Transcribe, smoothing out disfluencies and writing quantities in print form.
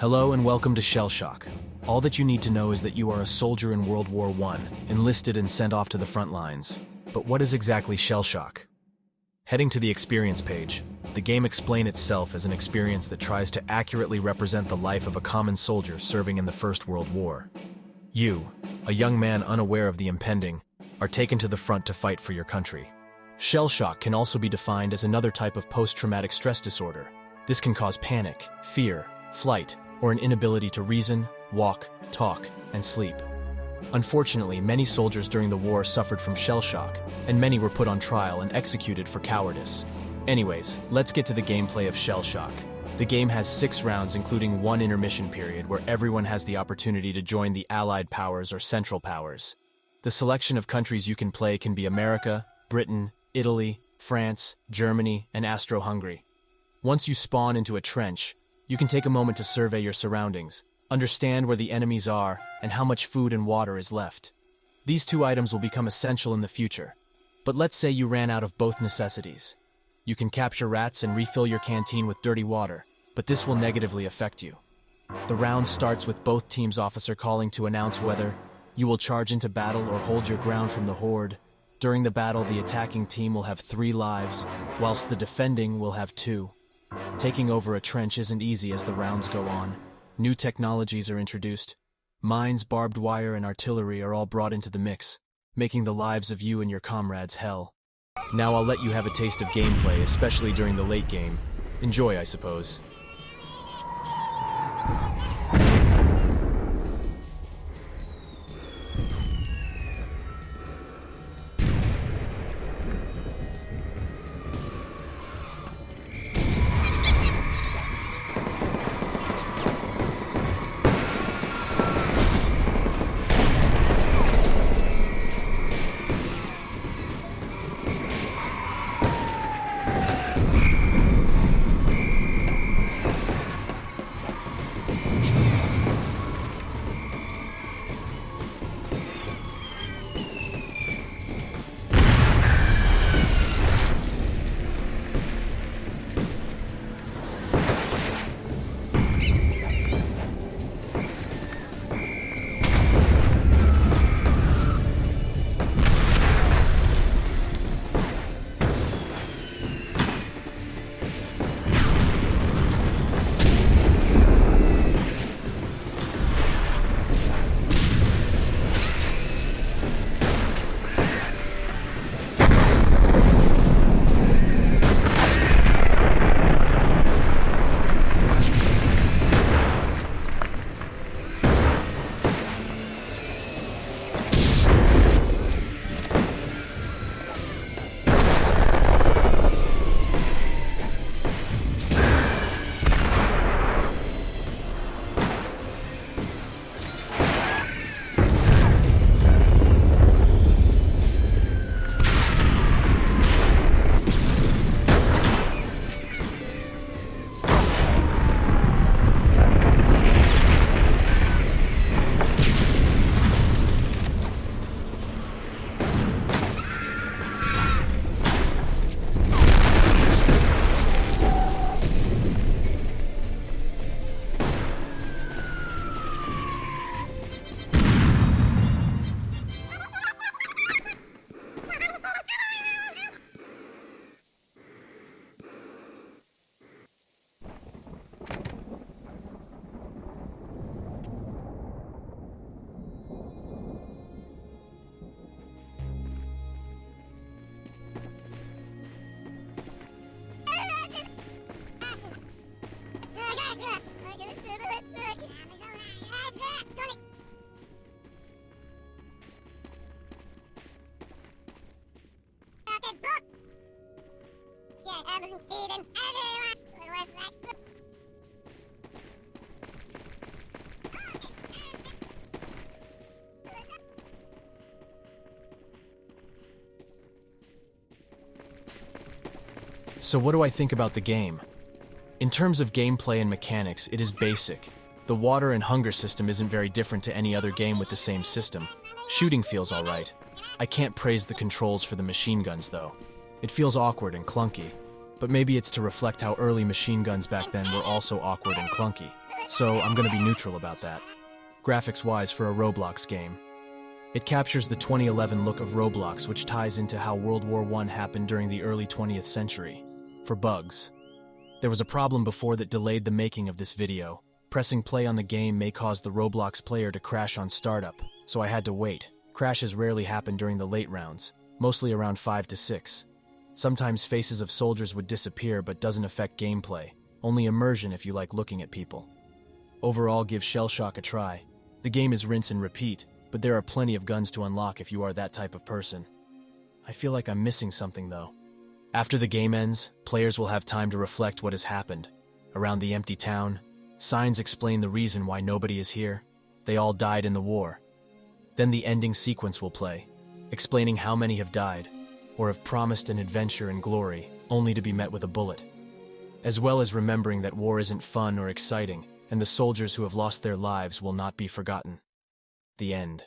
Hello and welcome to Shellshock. All that you need to know is that you are a soldier in World War I, enlisted and sent off to the front lines. But what is exactly Shellshock? Heading to the experience page, the game explains itself as an experience that tries to accurately represent the life of a common soldier serving in the First World War. You, a young man unaware of the impending, are taken to the front to fight for your country. Shellshock can also be defined as another type of post-traumatic stress disorder. This can cause panic, fear, flight, or an inability to reason, walk, talk, and sleep. Unfortunately, many soldiers during the war suffered from shell shock, and many were put on trial and executed for cowardice. Anyways, let's get to the gameplay of Shellshock. The game has 6 rounds, including 1 intermission period where everyone has the opportunity to join the Allied powers or Central Powers. The selection of countries you can play can be America, Britain, Italy, France, Germany, and Austro-Hungary. Once you spawn into a trench, you can take a moment to survey your surroundings, understand where the enemies are, and how much food and water is left. These 2 items will become essential in the future. But let's say you ran out of both necessities. You can capture rats and refill your canteen with dirty water, but this will negatively affect you. The round starts with both teams' officer calling to announce whether you will charge into battle or hold your ground from the horde. During the battle, the attacking team will have 3 lives, whilst the defending will have 2. Taking over a trench isn't easy as the rounds go on. New technologies are introduced. Mines, barbed wire, and artillery are all brought into the mix, making the lives of you and your comrades hell. Now I'll let you have a taste of gameplay, especially during the late game. Enjoy, I suppose. So what do I think about the game? In terms of gameplay and mechanics, it is basic. The water and hunger system isn't very different to any other game with the same system. Shooting feels alright. I can't praise the controls for the machine guns though. It feels awkward and clunky, but maybe it's to reflect how early machine guns back then were also awkward and clunky. so I'm gonna be neutral about that. Graphics-wise for a Roblox game. It captures the 2011 look of Roblox, which ties into how World War I happened during the early 20th century. For bugs. There was a problem before that delayed the making of this video. Pressing play on the game may cause the Roblox player to crash on startup, so I had to wait. Crashes rarely happen during the late rounds, mostly around 5 to 6. Sometimes faces of soldiers would disappear but doesn't affect gameplay, only immersion if you like looking at people. Overall, give Shellshock a try. The game is rinse and repeat, but there are plenty of guns to unlock if you are that type of person. I feel like I'm missing something though. After the game ends, players will have time to reflect what has happened. Around the empty town, signs explain the reason why nobody is here. They all died in the war. Then the ending sequence will play, explaining how many have died, or have promised an adventure and glory, only to be met with a bullet. As well as remembering that war isn't fun or exciting, and the soldiers who have lost their lives will not be forgotten. The end.